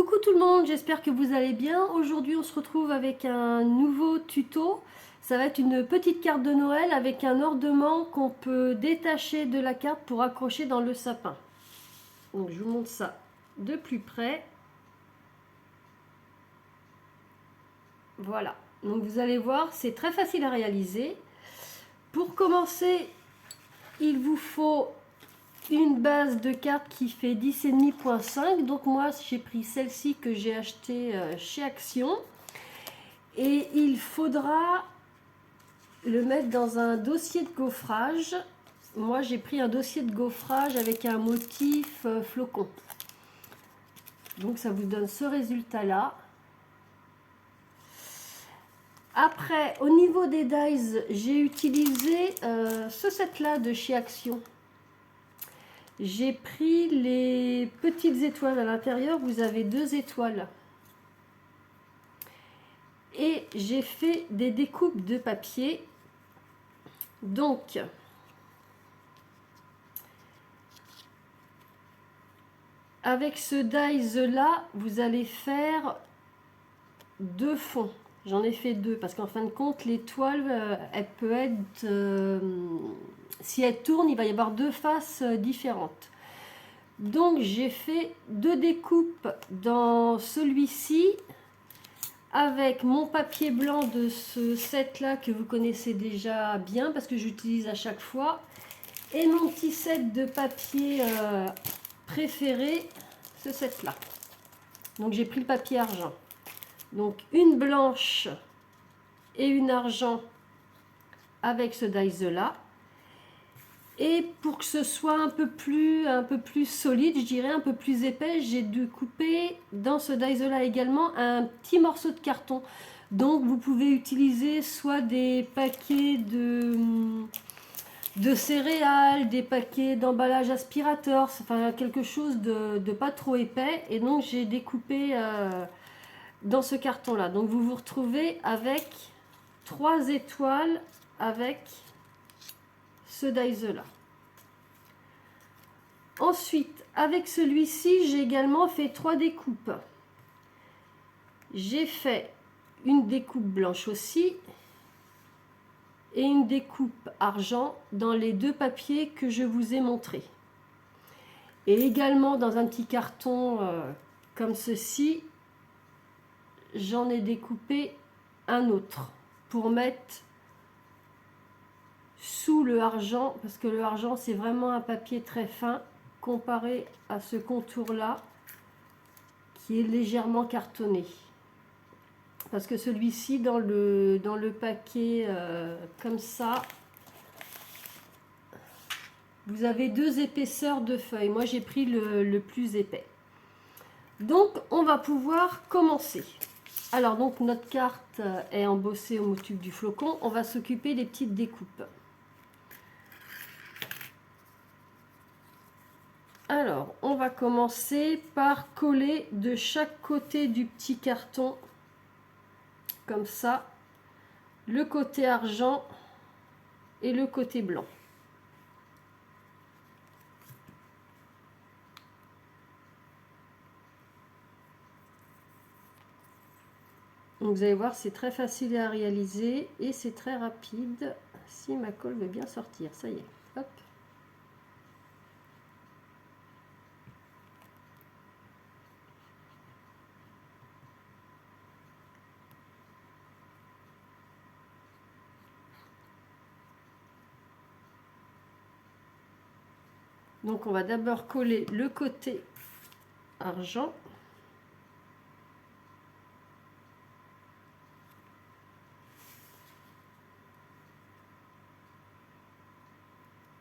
Coucou tout le monde, j'espère que vous allez bien. Aujourd'hui on se retrouve avec un nouveau tuto. Ça va être une petite carte de Noël avec un ornement qu'on peut détacher de la carte pour accrocher dans le sapin. Donc je vous montre ça de plus près. Voilà, donc vous allez voir, c'est très facile à réaliser. Pour commencer, il vous faut une base de carte qui fait 10,5.5. Donc moi j'ai pris celle-ci que j'ai achetée chez Action. Et il faudra le mettre dans un dossier de gaufrage. Moi j'ai pris un dossier de gaufrage avec un motif flocon. Donc ça vous donne ce résultat là. Après, au niveau des dies, j'ai utilisé ce set là de chez Action. J'ai pris les petites étoiles à l'intérieur, vous avez 2 étoiles. Et j'ai fait des découpes de papier. Donc, avec ce dies là, vous allez faire 2 fonds. J'en ai fait 2 parce qu'en fin de compte, l'étoile, elle peut être... si elle tourne, il va y avoir 2 faces différentes. Donc, j'ai fait 2 découpes dans celui-ci avec mon papier blanc de ce set là que vous connaissez déjà bien parce que j'utilise à chaque fois. Et mon petit set de papier préféré, ce set là. Donc, j'ai pris le papier argent. Donc une blanche et une argent avec ce dies là. Et pour que ce soit un peu plus solide, je dirais un peu plus épais, j'ai découpé dans ce dies là également un petit morceau de carton. Donc vous pouvez utiliser soit des paquets de céréales, des paquets d'emballage aspirateur, enfin quelque chose de pas trop épais. Et donc j'ai découpé dans ce carton là. Donc vous vous retrouvez avec 3 étoiles avec ce dies là. Ensuite, avec celui-ci, j'ai également fait 3 découpes. J'ai fait une découpe blanche aussi et une découpe argent dans les 2 papiers que je vous ai montrés. Et également dans un petit carton comme ceci, j'en ai découpé un autre pour mettre sous le argent, parce que le argent c'est vraiment un papier très fin comparé à ce contour là qui est légèrement cartonné, parce que celui-ci dans le paquet comme ça, vous avez 2 épaisseurs de feuilles. Moi j'ai pris le plus épais. Donc on va pouvoir commencer. Alors donc notre carte est embossée au motif du flocon. On va s'occuper des petites découpes. Alors on va commencer par coller de chaque côté du petit carton comme ça le côté argent et le côté blanc. Donc vous allez voir, c'est très facile à réaliser et c'est très rapide. Si ma colle veut bien sortir, ça y est, hop. Donc on va d'abord coller le côté argent.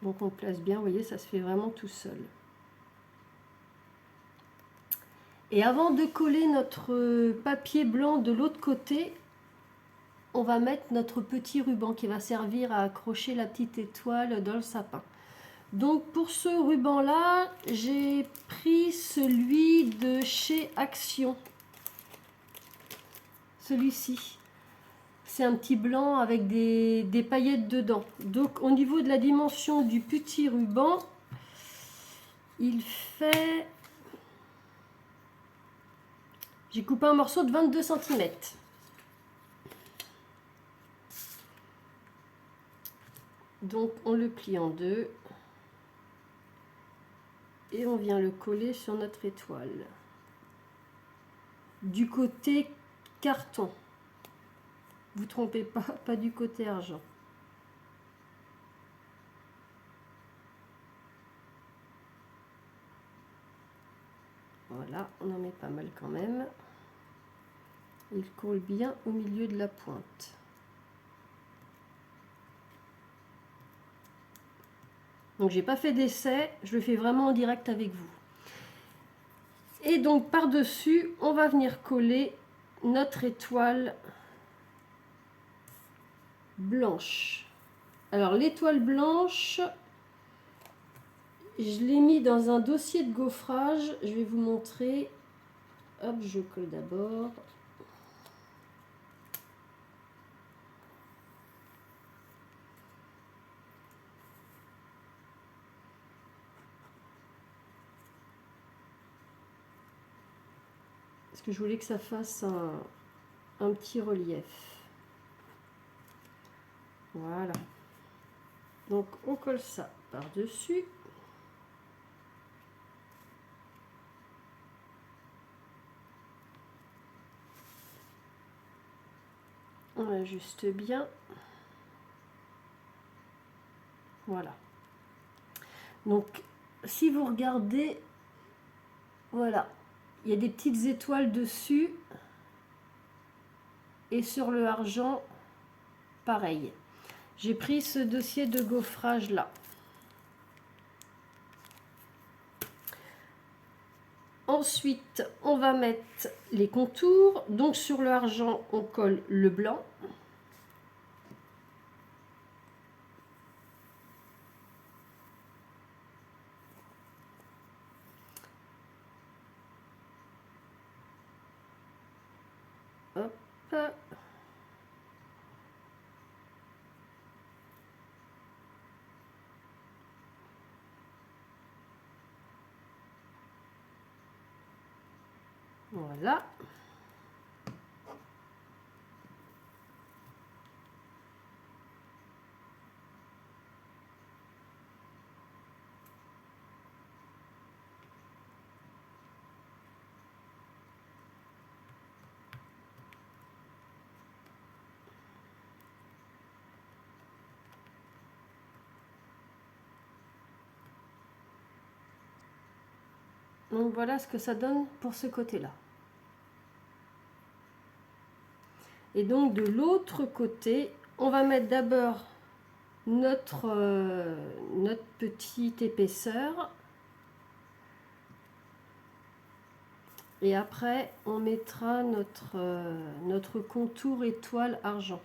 Donc on place bien, vous voyez, ça se fait vraiment tout seul. Et avant de coller notre papier blanc de l'autre côté, on va mettre notre petit ruban qui va servir à accrocher la petite étoile dans le sapin. Donc pour ce ruban là, j'ai pris celui de chez Action. Celui-ci. C'est un petit blanc avec des paillettes dedans. Donc au niveau de la dimension du petit ruban, il fait J'ai coupé un morceau de 22 cm. Donc on le plie en deux. Et on vient le coller sur notre étoile. Du côté carton. Vous trompez pas, pas du côté argent. Voilà, on en met pas mal quand même. Il colle bien au milieu de la pointe. Donc j'ai pas fait d'essai, je le fais vraiment en direct avec vous. Et donc par-dessus, on va venir coller notre étoile blanche. Alors l'étoile blanche, je l'ai mis dans un dossier de gaufrage. Je vais vous montrer. Hop, je colle d'abord. Parce que je voulais que ça fasse un petit relief. Voilà. Donc on colle ça par-dessus. On ajuste bien. Voilà. Donc si vous regardez, voilà, il y a des petites étoiles dessus. Et sur le argent, pareil. J'ai pris ce dossier de gaufrage là. Ensuite, on va mettre les contours. Donc sur le argent, on colle le blanc. Hop. Voilà. Donc voilà ce que ça donne pour ce côté-là. Et donc de l'autre côté, on va mettre d'abord notre petite épaisseur. Et après, on mettra notre contour étoile argent.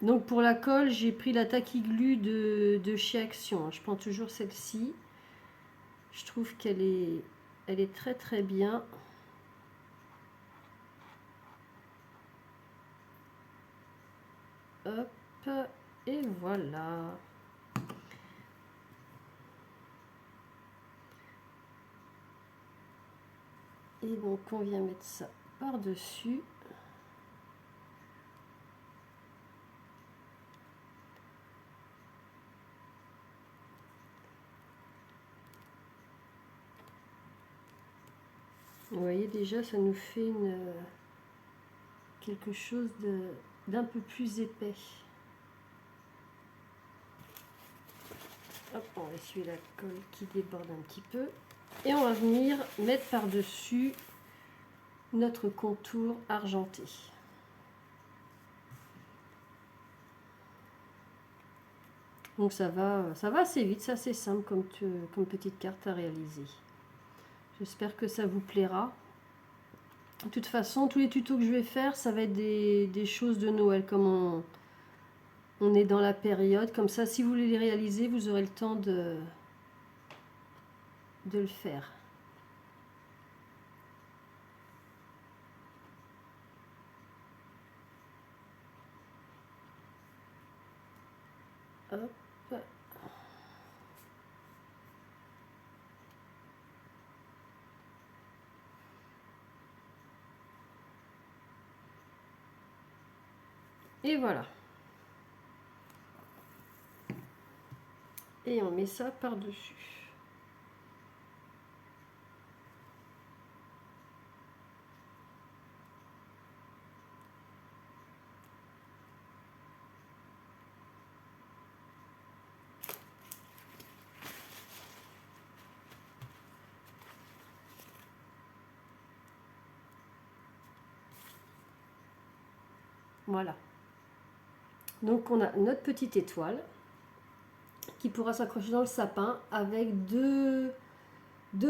Donc pour la colle, j'ai pris la Tacky Glue de chez Action. Je prends toujours celle-ci. Je trouve qu'elle est très très bien. Hop, et voilà. Et donc on vient mettre ça par-dessus. Vous voyez déjà, ça nous fait quelque chose d'un peu plus épais. Hop, on va essuyer la colle qui déborde un petit peu. Et on va venir mettre par-dessus notre contour argenté. Donc ça va assez vite, c'est assez simple comme petite carte à réaliser. J'espère que ça vous plaira. De toute façon, tous les tutos que je vais faire, ça va être des choses de Noël, comme on est dans la période. Comme ça, si vous voulez les réaliser, vous aurez le temps de le faire. Hop. Et voilà. Et on met ça par-dessus. Voilà. Donc on a notre petite étoile qui pourra s'accrocher dans le sapin avec deux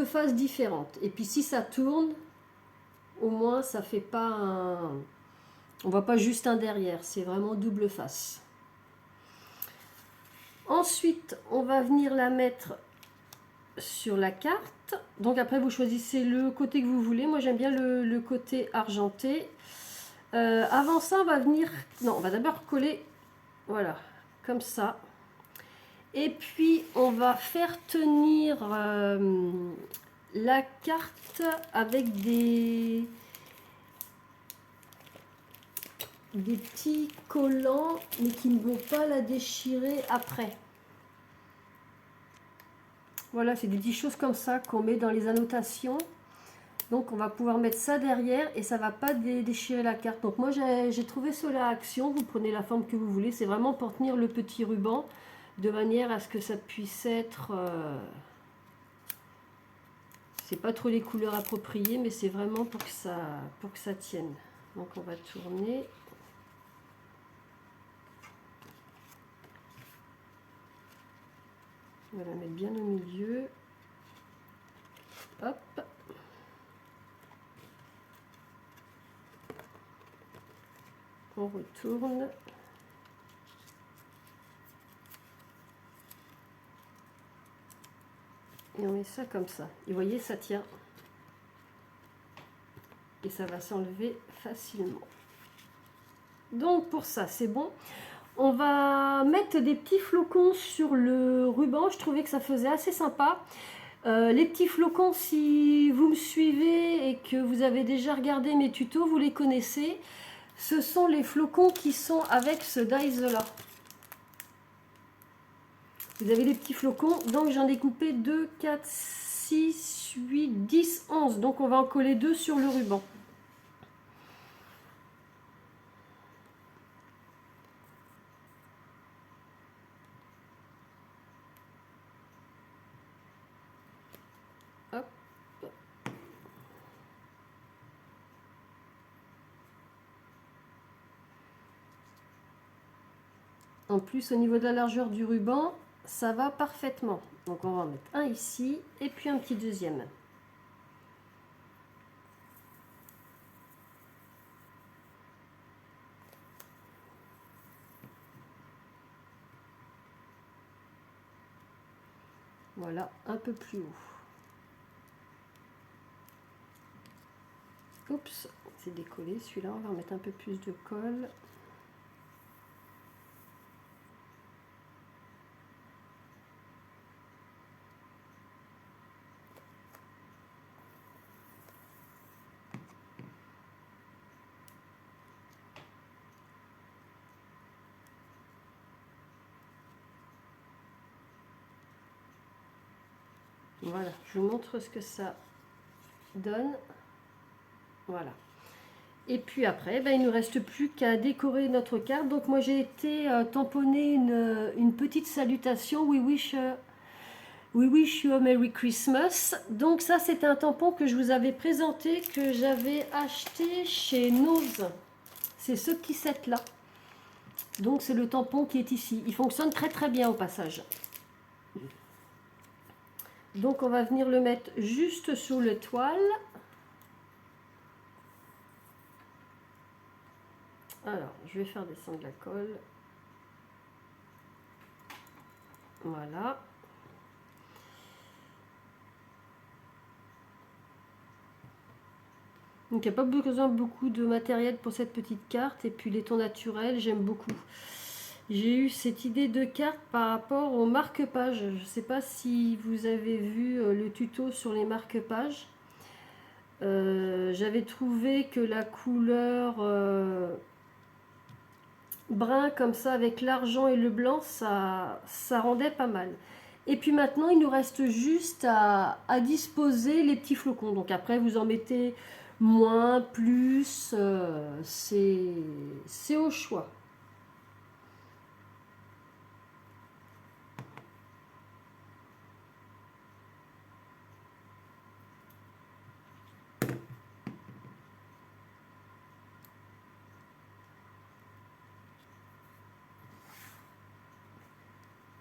faces différentes. Et puis si ça tourne, au moins ça fait pas un... On voit pas juste un derrière, c'est vraiment double face. Ensuite, on va venir la mettre sur la carte. Donc après, vous choisissez le côté que vous voulez. Moi, j'aime bien le côté argenté. Avant ça, on va venir... Non, on va d'abord coller, voilà, comme ça. Et puis, on va faire tenir la carte avec des petits collants, mais qui ne vont pas la déchirer après. Voilà, c'est des petites choses comme ça qu'on met dans les annotations. Donc on va pouvoir mettre ça derrière et ça va pas déchirer la carte. Donc moi j'ai trouvé cela à Action. Vous prenez la forme que vous voulez. C'est vraiment pour tenir le petit ruban de manière à ce que ça puisse être... c'est pas trop les couleurs appropriées, mais c'est vraiment pour que ça tienne. Donc on va tourner. On va la mettre bien au milieu. Hop. On retourne. Et on met ça comme ça. Et vous voyez, ça tient. Et ça va s'enlever facilement. Donc pour ça, c'est bon. On va mettre des petits flocons sur le ruban. Je trouvais que ça faisait assez sympa. Les petits flocons, si vous me suivez et que vous avez déjà regardé mes tutos, vous les connaissez. Ce sont les flocons qui sont avec ce dies là. Vous avez les petits flocons. Donc j'en ai coupé 2, 4, 6, 8, 10, 11. Donc on va en coller 2 sur le ruban. Hop. En plus, au niveau de la largeur du ruban, ça va parfaitement. Donc on va en mettre un ici et puis un petit deuxième. Voilà, un peu plus haut. Oups, c'est décollé celui-là, on va remettre un peu plus de colle. Voilà, je vous montre ce que ça donne. Voilà. Et puis après, ben, il ne nous reste plus qu'à décorer notre carte. Donc moi j'ai été tamponner une petite salutation. We wish you a Merry Christmas. Donc ça c'est un tampon que je vous avais présenté, que j'avais acheté chez Nose. C'est ce qui set là. Donc c'est le tampon qui est ici. Il fonctionne très très bien au passage. Donc on va venir le mettre juste sur l'étoile. Alors, je vais faire descendre la colle. Voilà. Donc il n'y a pas besoin de beaucoup de matériel pour cette petite carte. Et puis les tons naturels, j'aime beaucoup. J'ai eu cette idée de carte par rapport au marque-page. Je ne sais pas si vous avez vu le tuto sur les marque-pages. J'avais trouvé que la couleur brun comme ça avec l'argent et le blanc, ça rendait pas mal. Et puis maintenant, il nous reste juste à disposer les petits flocons. Donc après, vous en mettez moins, plus, c'est au choix.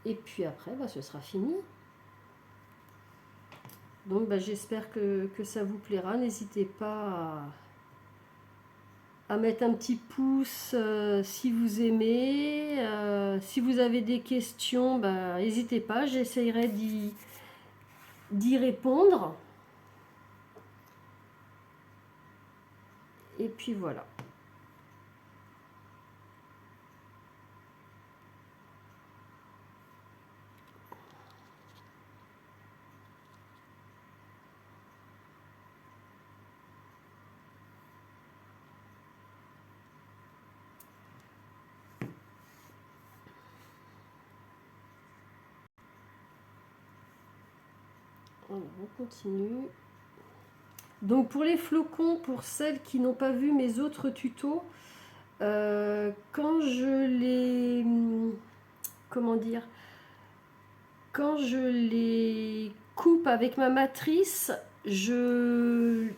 Et puis après, bah, ce sera fini. Donc bah, j'espère que ça vous plaira. N'hésitez pas à mettre un petit pouce si vous aimez. Si vous avez des questions, bah, n'hésitez pas. J'essayerai d'y répondre. Et puis voilà. On continue. Donc pour les flocons, pour celles qui n'ont pas vu mes autres tutos, quand je les... Comment dire? Quand je les coupe avec ma matrice, en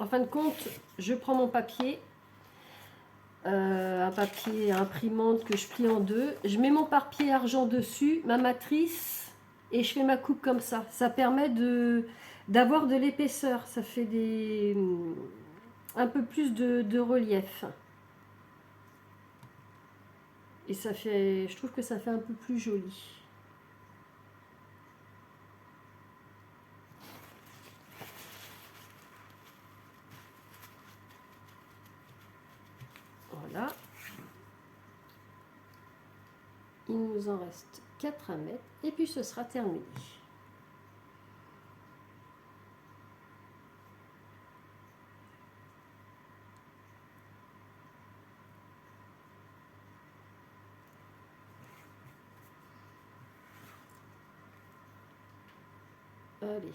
fin de compte, je prends mon papier, un papier imprimante que je plie en deux, je mets mon papier argent dessus, ma matrice, et je fais ma coupe comme ça. Ça permet d'avoir de l'épaisseur, ça fait un peu plus de relief. Et ça fait, je trouve que ça fait un peu plus joli. Voilà. Il nous en reste 4 à mettre et puis ce sera terminé. Allez.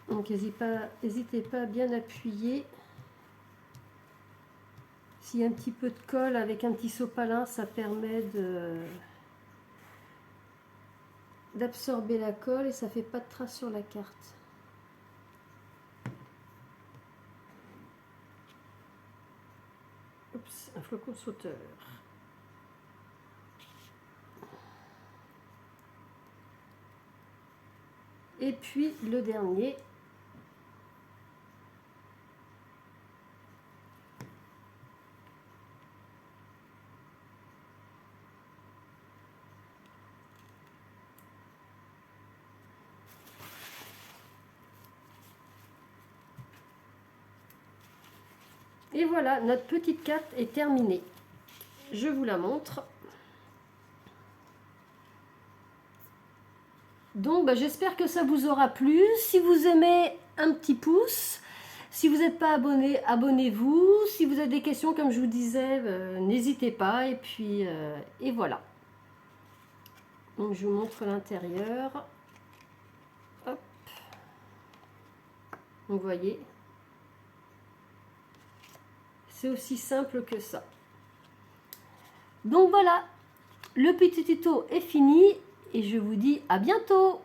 Donc n'hésitez pas à bien appuyer. S'il y a un petit peu de colle avec un petit sopalin, ça permet d'absorber la colle et ça fait pas de traces sur la carte. Oups, un flocon sauteur. Et puis le dernier. Et voilà, notre petite carte est terminée. Je vous la montre. Donc bah, j'espère que ça vous aura plu. Si vous aimez, un petit pouce. Si vous n'êtes pas abonné, abonnez-vous. Si vous avez des questions, comme je vous disais, n'hésitez pas. Et puis, et voilà. Donc je vous montre l'intérieur. Hop. Donc vous voyez. C'est aussi simple que ça. Donc voilà, le petit tuto est fini et je vous dis à bientôt.